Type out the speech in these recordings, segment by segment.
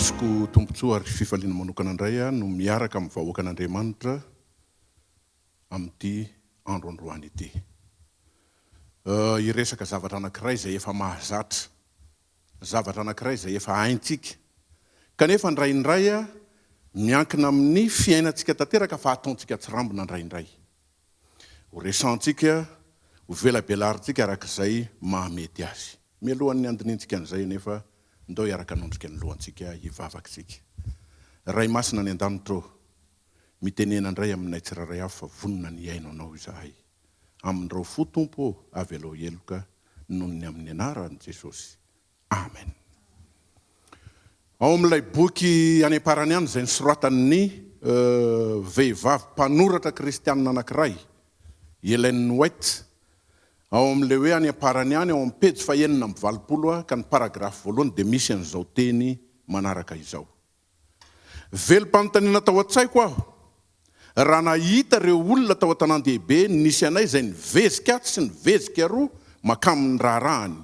Raisiko tombontsoa ary fifaliana manokana indray no miaraka amin'ny vahoakan'Andriamanitra amin'ity androandroany ity. Iresaka zavatra anankiray izay efa mahazatra, zavatra anankiray izay efa haintsika. Kanefa indraindray miankina amin'ny fiainantsika tanteraka fa ataontsika tsirambina indraindray. Ho resantsika, ho velabelarintsika arak'izay mahamety azy. Mialohan'ny andiniantsika an'izay nefa ndao iaraka anondrika ny lohantsika hivavaksika. Ray masina ny an-danitro, mitenena indray aminay tsiraray hafa vonona ny iainanao izahay. Amindreo fo tompo avy aloha eloka noho ny amin'ny anaran'i Jesosy. Amen. Ao amin'ilay boky any am-parany any izay nosoratan'ny vehivavy mpanoratra kristianina anankiray, Ellen White. Ao amin'ilay hoe any am-parany any ao amin'ny pejy fahaenina amby 20 ka ny paragrafy voalohany dia misy an'izao teny manaraka izao. Velom-panontaniana tao an-tsaiko aho, raha nahita ireo olona tao an-tanan-dehibe nisy anay izay nivezika ato sy nivezika roa makamin'ny raharahany,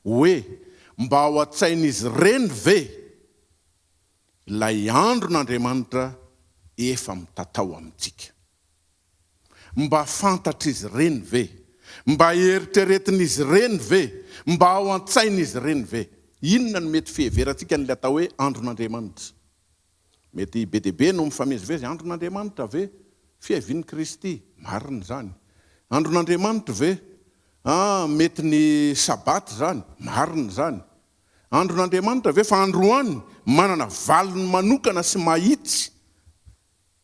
hoe mba ao an-tsain'izy ireny ve ilay andron'Andriamanitra efa mitatao amintsika. Mba fantatr'izy ireny ve, mba eritreretin'izy ireny ve, mba ao an-tsain'izy ireny ve. Inona no mety fiheverantsika n'ilay atao hoe andron'Andriamanitra? Mety be dia be no mifamezivezy andron'Andriamanitra ve fihavian'i Kristy, marina zany. Andron'Andriamanitra ve mety ny sabaty zany, marina zany. Andron'Andriamanitra ve fa Andro1 manana valiny manokana sy mahitsy.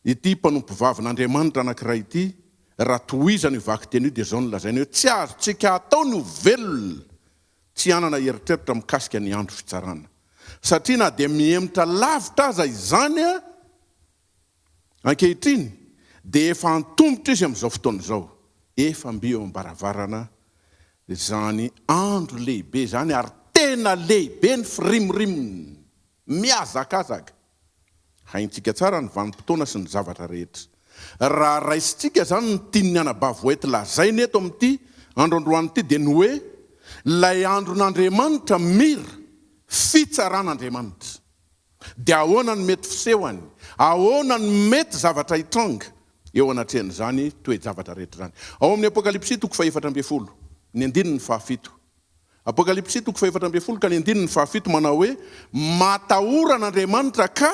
Ity mpanompo-vavin'Andriamanitra anankiray ity, raha tohizany vaky teny io dia izao no lazainy hoe tsy azontsika atao ny velona tsy hanana eritreritra mikasika ny andro fitsarana. Satria na dia mihemitra lavitra aza izany ankehitriny, dia efa antombotra izy amin'izao fotoana izao. Efa mbio ambaravarana izany andro lehibe zany, ary tena lehibe ny firimorimony, miazakazaka. Haintsika tsara ny vanim-potoana sy ny zavatra rehetra. Raha raisitsika zany ny tian'ny anabavy hoety lazainy eto amin'ity androandroany ity dia ny hoe lay andron'Andriamanitra mira fitsaran'Andriamanitra. Dia ahoana ny mety fisehony, ahoana ny mety zavatra hitranga eo anatrehan'izany toe-javatra rehetra zany. Ao amin'ny Apokalipsy 4:7, ny 7. Apokalipsy 4:7 ka ny 7 manao hoe matahoran'Andriamanitra ka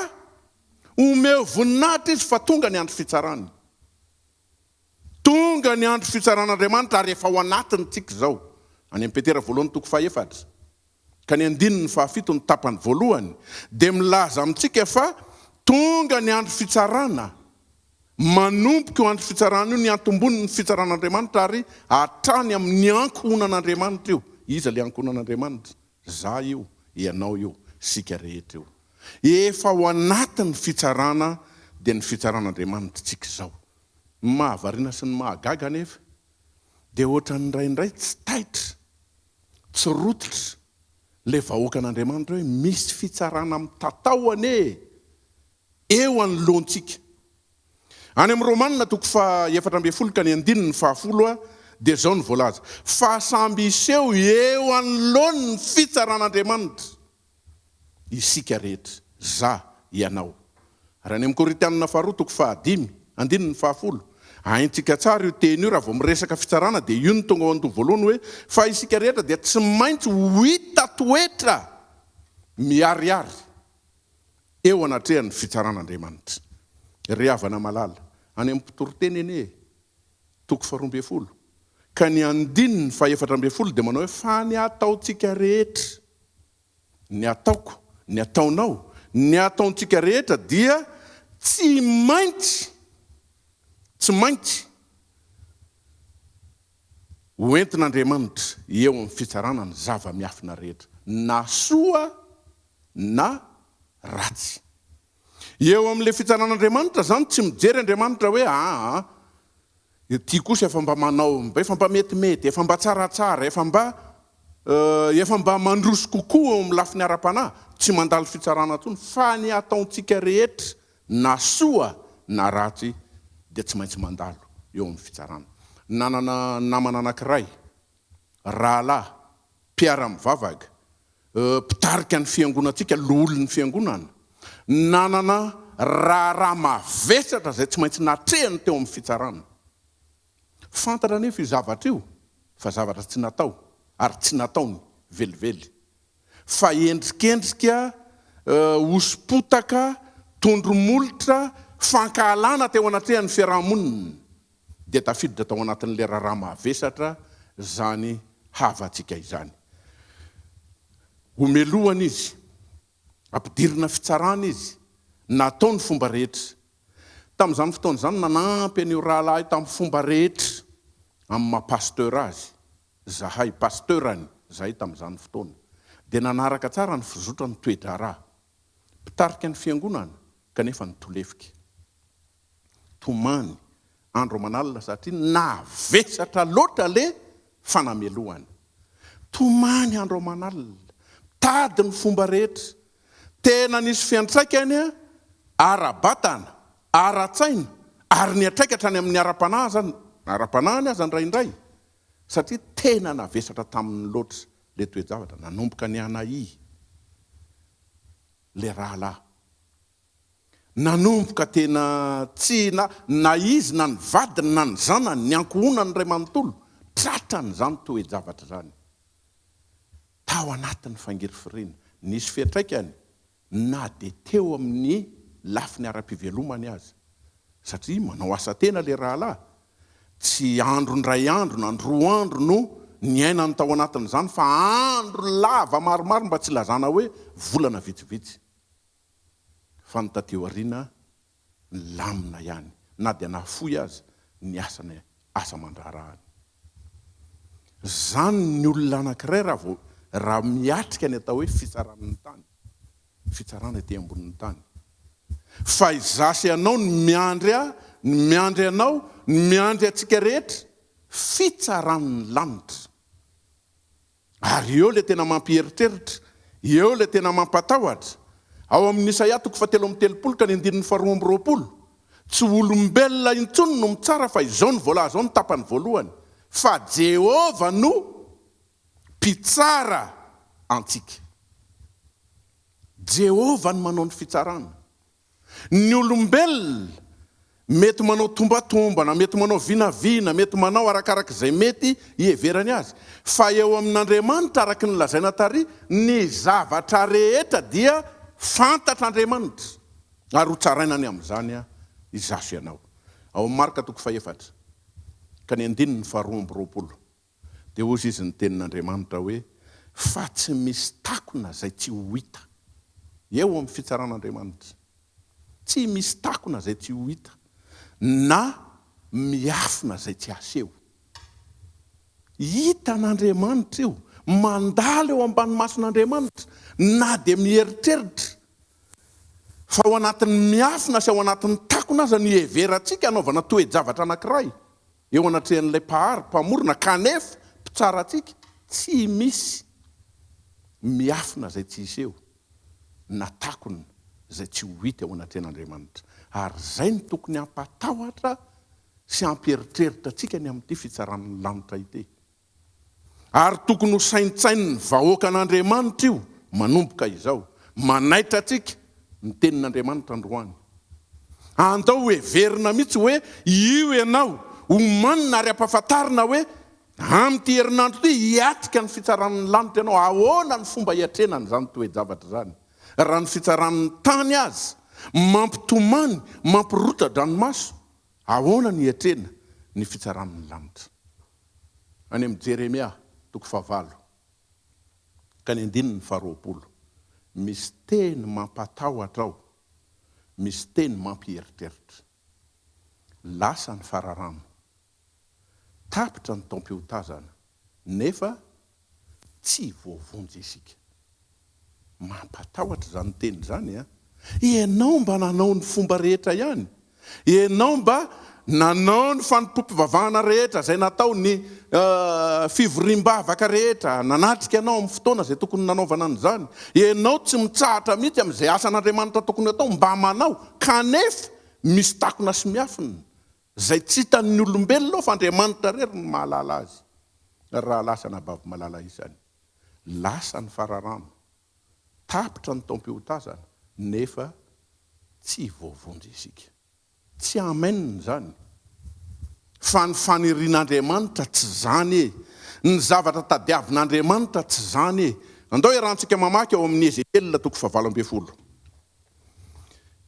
omeo voninahitra izy fa tonga ny andro fitsarany. Tonga ny andro fitsaran'Andriamanitra ary efa ao anatiny tsika zao. Any amin'ny Petera 1:4 ka ny 7 ny tapany voalohany dia milaza amintsika fa tonga ny andro fitsarana. Manomboka io andro fitsarana io ny antombony ny fitsaran'Andriamanitra ary hatrany amin'ny ankohonan'Andriamanitra io. Iza le ankohonan'Andriamanitra? Za io, ianao io, sika rehetra io. Efa ao anatin'ny fitsarana dia ny fitsaran'Andriamanitra tsika zao. Mahavariana sy ny mahagaga nefa dia ohatra ny indraindray tsy taitra, tsy rotitra le vahoakan'Andriamanitra hoe misy fitsarana mitatao ane eo anoloantsika. Any amin'ny Romanina 4:10 ka ny 9:10 dia zao ny voalaza: fa samby iseho eo anoloan'ny fitsaran'Andriamanitra isika rehetra, za ianao. Raha any amin'ny Korintana 2:5 haintsika tsara io teny io raha vao miresaka fitsarana dia io ny tonga ao an-doha voalohany hoe fa isika rehetra dia tsy maintsy ho hita toetra miariary eo anatrehan'ny fitsaran'Andriamanitra. Ry havana malala, any amin'ny mpitoroteny ene 2:12 ka ny 4:14 dia manao hoe fa ny ataontsika rehetra, ny ataoko, ny ataonao, ny ataontsika rehetra dia tsy maintsy hoentin'Andriamanitra eo amin'ny fitsarana ny zava-miafina rehetra, na soa na ratsy. Eo amin'ilay fitsaran'Andriamanitra zany tsy mijery Andriamanitra hoe ity kosa efa mba manao, efa mba metimety, efa mba tsaratsara, efa mba mandroso kokoa eo amin'ny lafiny ara-panahy. Tsy mandalo fitsarana tsony, fa ny ataontsika rehetra na soa na ratsy dia tsy maintsy mandalo eo amin'ny fitsarana. Nanana namana anankiray, rahalahy, mpiara-mivavaka, mpitarika ny fiangonantsika, lolo ny fiangonana. nanana raha mavesatra zay tsy maintsy natrehany teo amin'ny fitsarana. Fantatra nefa io zavatra io fa zavatra tsy natao ary tsy nataony velively, fa endrikendrika osom-potaka, tondromolotra, fankahalana teo anatrehan'ny fiarahamonina dia tafiditra tao anatin'ilay raha mavesatra zany havantsika izany. Omelohana izy, ampidirina fitsarana izy, natao ny fomba rehetra. Tamin'izany fotoana izany nanampy an'io rahalahy tamin'ny fomba rehetra amin'ny maha-pasteur azy. Zahay pasteurany zahay tamin'izany fotoana. Dia nanaraka tsara ny fizotra ny toe-draharaha. Mpitarika ny fiangonana kanefa nitolefika. Tomany andro manalina satria navesatra loatra le fanamelohany. Tomany andro manalina, tady ny fomba rehetra. Tena nisy fiantraikany ara-batana, ara-tsaina, ary niatraikatra any amin'ny ara-panahiny aza indraindray. Satria tena navesatra tamin'ny loatra le toe-javatra, nanomboka ny anahy le rahalahy. Nanomboka tena tsy na izy na ny vadiny na ny zanany, ny ankohonany ray manontolo, tratrany zany toe-javatra zany. Tao anatin'ny fangiry firiana, nisy fiantraikany na dia teo amin'ny lafiny ara-pivelomany azy. Satria manao asa tena le rahalahy. Tsy andro ndray andro na roa andro no niainany tao anatin'izany, fa andro lava maromaro mba tsy lazana hoe volana vitsivitsy. Fa ny tateo aoriana lamina ihany, na dia nahafoy azy ny asany asa mandrarahany. Zany ny olona anankiray raha miatrika ny atao hoe fitsaran'ny tany, fitsarana ety ambonin'ny tany. Fa izasy anao ny miandry anao, ny miandry atsika rehetra fitsaran'ny lanitra. Ary eo le tena mampieritreritra, eo le tena mampatahotra. Ao amin'ny Isaia 3:30 ka ny 2:20, tsy olombelona intsony no mitsara fa izao ny voalaza ao ny tapany voalohany, fa Jehova no mpitsara antsika. Jehova no manao ny fitsarana. Ny olombelona mety manao tombatombana, mety manao vinavina, mety manao arakaraka izay mety hieverany azy. Fa eo amin'Andriamanitra araka ny lazaina tary, ny zavatra rehetra dia fantatr'Andriamanitra. Ary ho tsarainany amin'izany izaso ianao. Ao amin'ny Marka 4:4 ka ny 2:20 dia ozy izy ny tenin'Andriamanitra hoe fa tsy misy takona zay tsy ho hita. Eo amin'ny fitsaran'Andriamanitra. Tsy misy takona zay tsy ho hita, na miafina zay tsy aseho. Hitan'Andriamanitra io, mandalo eo ambany mason'Andriamanitra, na dia mieritreritra. Fa ao anatin'ny miafina sy ao anatin'ny takona aza ny heverantsika anaovana toe-javatra anankiray. Eo anatrehan'ilay mpamorona, kanefa mpitsara antsika, tsy misy miafina zay tsy hiseho, na takona zay tsy ho hita ao anatrehan'Andriamanitra. Ary zay ny tokony hampatahotra sy hampieritreritra atsika ny amin'ity fitsaran'ny lanitra ity. Ary tokony ho saintsainy ny vahoaka an'Andriamanitra io manomboka izao, manaitra atsika ny tenin'Andriamanitra Andro1. Andao heverina mihitsy hoe io ianao omanina ary ampahafantarina hoe amin'ity herinandro ity hiatrika ny fitsaran'ny lanitra ianao. Ahoana ny fomba hiatrenany zany toe-javatra zany? Raha ny fitsaran'ny tany azy mampitomany, mampirota-dranomaso, ahoana ny hiatrena ny fitsaran'ny lanitra? Any amin'ny Jeremia 9:9 ka ny 20, misy teny mampatahotra ao, misy teny mampieritreritra. Lasa ny fararano, tapitra ny taom-piotazana, nefa tsy voavonjy isika. Mampatahotra zany teny zany. Ianao mba nanao ny fomba rehetra ihany, ianao mba nanao ny fanompom-pivavahana rehetra zay natao, ny fivoriam-bavaka rehetra nanatrika anao amin'ny fotoana zay tokony nanaovana an'izany. Ianao tsy mitsahatra mihitsy amin'izay asan'Andriamanitra tokony atao mba manao, kanefa misy takona sy miafina zay tsy hitan'ny olombelona fa Andriamanitra rery no mahalala azy. Raha lasa nabavy malala izany, lasa ny fararano, tapitra ny taom-piotazana, nefa tsy voavonjy isika. Tsy amen zany. Fa ny fanirian'Andriamanitra tsy zany e. Ny zavatra tadiavin'Andriamanitra tsy zany e. Andao iarahantsika mamaky ao amin'ny Ezekiel toko 7.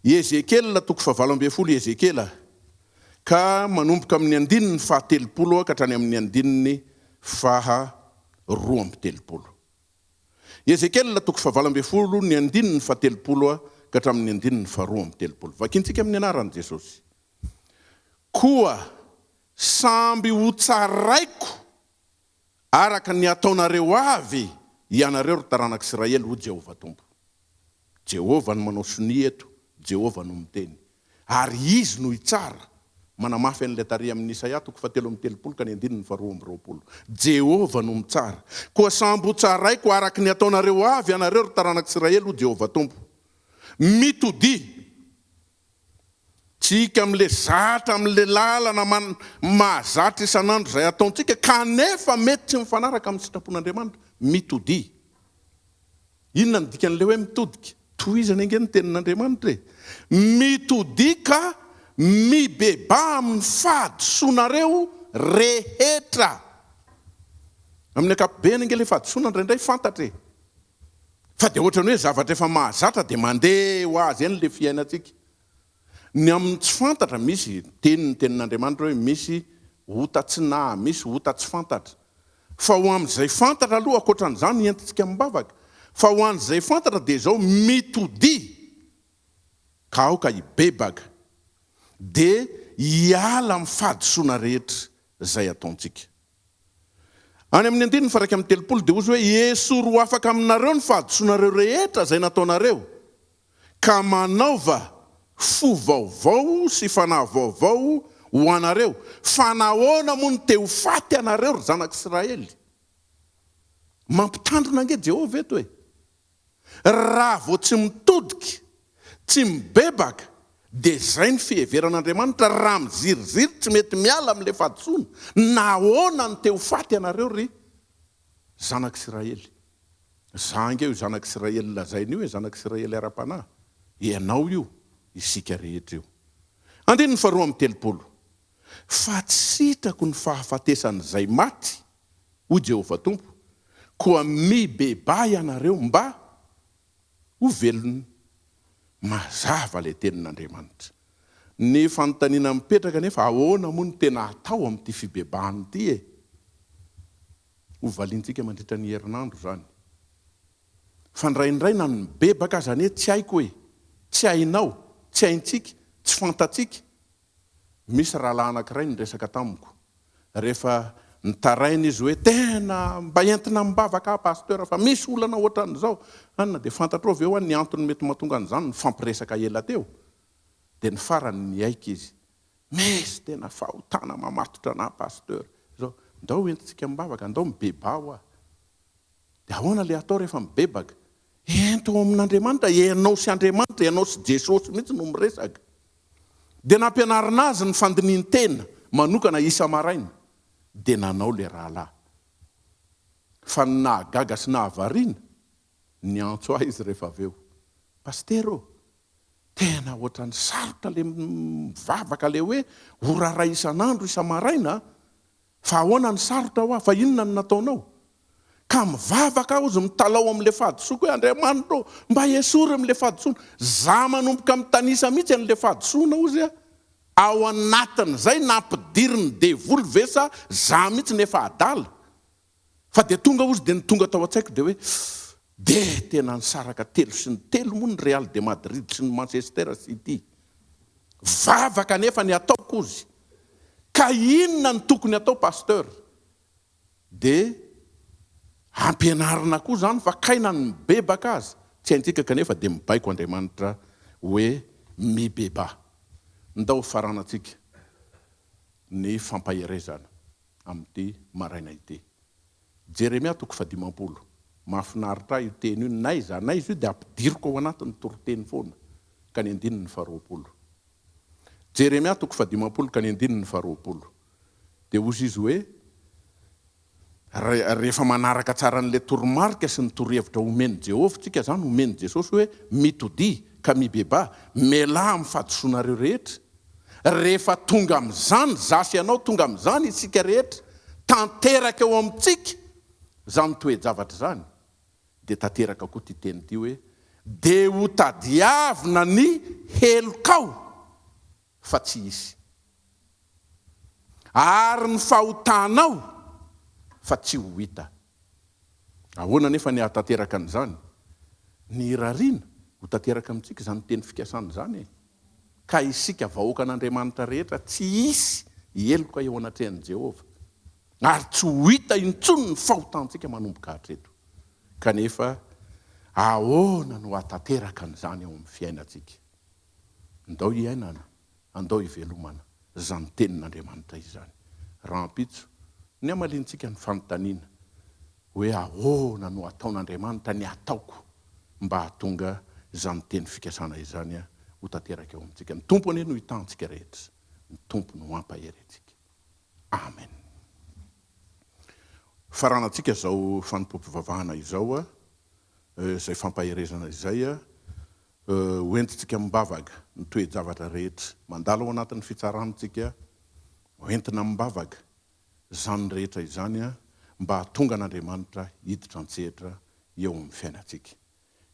Ezekiel toko 7 Ezekiel. Ka manomboka amin'ny andininy 13 ka hatrany amin'ny andininy 12. Ezekiel toko 7 ny andininy 13 ka hatramin'ny andininy 12. Vakintsika amin'ny anaran'i Jesosy. Koa samby ho tsaraiko araka ny ataonareo avy ianareo ry taranak'Israely ho Jehovah tompo. Jehovah no manao soni eto, Jehovah no miteny. Ary izy no itsara. Manamafy an'ilay tary amin'ny Isaia toko 7 ka ny andininy 12. Jehovah no mitsara. Koa samby ho tsaraiko araka ny ataonareo avy ianareo ry taranak'Israely ho Jehovah tompo. Mitodi tsika am'le zatra am'le lalana mahazatra isan'andro zay ataontsika kanefa mety tsy mifanaraka amin'ny sitrapon'Andriamanitra. Mitodi. Inona ny dikan'le hoe mitodika? Tohizana ingeny tenin'Andriamanitra e. Mitodi ka mibeba amin'ny fahadisoanareo rehetra. Amin'ny ankapobeny ingely fahadisoana indraindray fantatra e. Fa dia ohatrany hoe zavatra efa mahazatra dia mandeha ho azy eny le fiainantsika. Ny amin'ny tsy fantatra misy tenin'Andriamanitra hoe misy hotatsina, misy hotatsy fantatra. Fa ho amin'izay fantatra aloha akoatran'izany entintsika mibavaka. Fa ho an'izay fantatra dia izao mitodi ka aoka ibebaka dia hiala amin'ny fahadisoana rehetra izay ataontsika. Any amin'ny andininy 13 dia ozy hoe esoro afaka aminareo ny fahadisoanareo rehetra izay nataonareo ka manaova fo vaovao sy fanahy vaovao ho anareo. Fa nahoana moa ny teo faty anareo ry zanak'Israely? Mampitandrina ange Jehovah eto e. Raha vao tsy mitodika, tsy mibebaka, dia izay ny fiheveran'Andriamanitra. Raha miziriziry tsy mety miala amin'ilay fahadisoana, nahoana ny teo faty anareo ry zanak'Israely? Zange io zanak'Israely lazainy io e, zanak'Israely ara-panahy. Ianao io, isika rehetra io. Andininy 12. Fa tsy sitrako ny fahafatesan'izay maty ho Jehovah tompo, koa mibeba ianareo mba ho velony mazava le tenin'Andriamanitra. Ny fanontaniana mipetraka nefa ahoana moa ny tena atao amin'ity fibebahany ity e? Ho valintsika mandritra ny herinandro zany. Fa ndraindray na ny bebaka zany hoe tsy haiko e, tsy hainao, tsy haintsika, tsy fantatsika. Misy rahalahy anankiray niresaka tamiko. Rehefa nitaraina izy hoe tena mba entina mibavaka pasteur fa misy olana ohatran'izao. Anna dia fantatrao ve ho ny antony mety mahatonga an'izany ny fampiresaka ela teo. Dia ny farany niaika izy. Misy tena fahotana mamatotra ana pasteur. Zao, ndao entintsika mibavaka, ndao mibeba ho ah. Dia ahoana le atao rehefa mibebaka? Ento amin'Andriamanitra, ianao sy Andriamanitra, ianao sy Jesosy mihitsy no miresaka. Dia nampianarina azy ny fandinian-tena manokana isa maraina. Dia nanao le rahalahy. Fa nahagaga sy nahavariana, ny antso ahy izy rehefa avy eo. Pastero, tena ohatrany sarotra le mivavaka le hoe ho raharay isan'andro isa maraina, fa ahoana ny sarotra ho ahy, fa inona ny nataonao? Ka mivavaka aho izy mitalao amin'le fahadisoako hoe Andriamanitra mba esory amin'le fahadisoana. Za manomboka mitanisa mihitsy an'le fahadisoana ozy ao anatin'izay nampidiriny devoly vesa za mihitsy nefa adala. Fa dia tonga ozy dia ny tonga tao an-tsaiko dia hoe dia tena nisaraka telo sy ny telo moa ny Real de Madrid sy ny Manchester City. Vavaka nefa ny ataoko ozy. Ka inona ny tokony atao pasteur? Dia ampianarina koa zany fa kaina ny mibebaka azy. Tsy haintsika kanefa dia mibaiko Andriamanitra hoe mibeba. Ndao faranantsika ny fampaherezana amin'ity maraina ity. Jeremia toko 15. Mahafinaritra io teny io, naiza io dia ampidiriko ao anatin'ny toroteny foana ka ny andininy 20. Jeremia toko 15 ka ny andininy 20. Dia ozy izy hoe rehefa manaraka tsara n'le toromarika sy ny torohevitra omeny Jehovah tsika zany omeny Jesosy hoe mitodi ka mibeba mela amin'ny fahadisoanareo rehetra. Rehefa tonga amin'izany, zasy ianao tonga amin'izany isika rehetra, tanteraka eo amintsika zany toe-javatra zany, dia tanteraka koa ty teny ty hoe dia ho tadiavina ny helokao fa tsy isy, ary ny fahotanao fa tsy ho hita. Ahoana nefa ny ahatanteraka an'izany? Ny rariana ho tanteraka amintsika zany teny fikasana zany. Ka isika vahoaka an'Andriamanitra rehetra tsy isy heloka eo anatrehan'i Jehovah, ary tsy ho hita intsony ny fahotantsika manomboka hatreto. Kanefa ahoana no ahatanteraka an'izany eo amin'ny fiainantsika? Andao hiainana, andao hivelomana, zany tenin'Andriamanitra izany. Rahampitso, ny amalintsika ny fanontaniana hoe ahoana no ataon'Andriamanitra ny ataoko mba hahatonga zany teny fikasana izany ho tanteraka eo amintsika. Ny tompo anie no hitantsika rehetra, ny tompo no ampaherentsika. Amen. Faranantsika zao fanompom-pivavahana izao, izay fampaherezana izay, hoentintsika mibavaga ny toe-javatra rehetra mandalo ao anatin'ny fitsarantsika, hoentina mibavaga zany rehetra izany mba hahatonga an'Andriamanitra hiditra antsehatra eo amin'ny fiainantsika.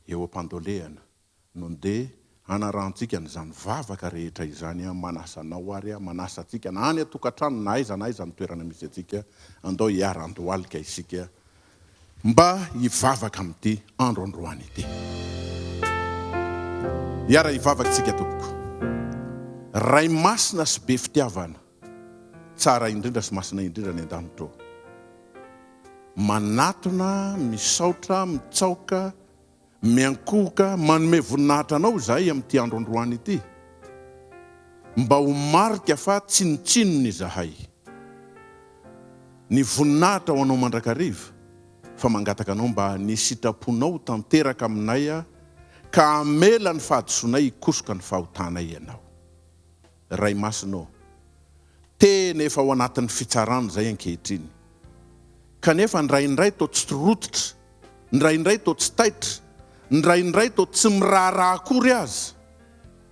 Eo am-pandolehana no ndeha hanarantsika n'izany vavaka rehetra izany manasa anao ary manasa atsika na any atokantrano na aiza ny toerana misy atsika, andao hiara-andohalika isika mba hivavaka amin'ity androandroany ity. Hiara hivavaka tsika tompoko. Ray masina sy be fitiavana, tsara indrindra sy masina indrindra ny an-danitro. Manatona, misaotra, mitsaoka, miankohoka, manome voninahitra anao zahay amin'ity androandroany ity, mba ho marika fa tsinotsinony izahay. Ny voninahitra ho anao mandrakariva, fa mangataka anao mba ny sitraponao tanteraka aminay ka amela ny fahadisoanay hikosoka ny fahotanay ianao. Ray masinao, tena efa ao anatin'ny fitsarana zay ankehitriny. Kanefa ndraindray to tsy rototra, ndraindray to tsy taitra, ndraindray to tsy miraharaha akory azy.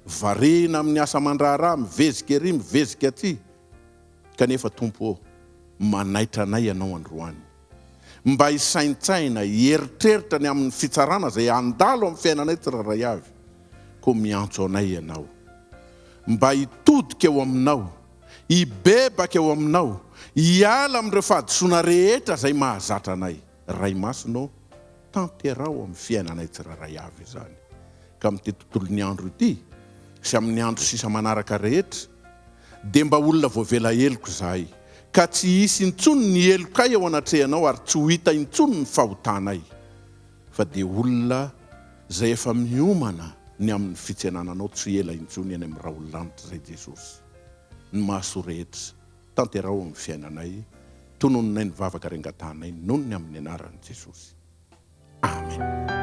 Varina amin'ny asa mandraharaha, mivezika ery, mivezika aty. Kanefa tompo, manaitra anay ianao androany, mba hisaintsaina, hieritreritra ny amin'ny fitsarana zay andalo amin'ny fiainanay tsirairay avy, ko miantso anay ianao, mba hitodika eo aminao, hibebaka eo aminao, hiala amin'ireo fahadisoana rehetra zay mahazatra anay. Ray masinao, tanterao amin'ny fiainanay tsirairay avy izany. Ka amin'ity tontolon'ny andro ity sy amin'ny andro sisa manaraka rehetra, dia mba olona voavela heloko zahay, ka tsy hisy intsony ny helokay ao anatrehanao ary tsy ho hita intsony ny fahotanay, fa dia olona zay efa miomana ny amin'ny fitsenananao tsy ela intsony eny amin'ny raha olanitra zay Jesosy. Ny mahasoa rehetra, tanterao amin'ny fiainanay, tonononay ny vavaka rengatanay noho ny amin'ny anaran'i Jesosy. Amen.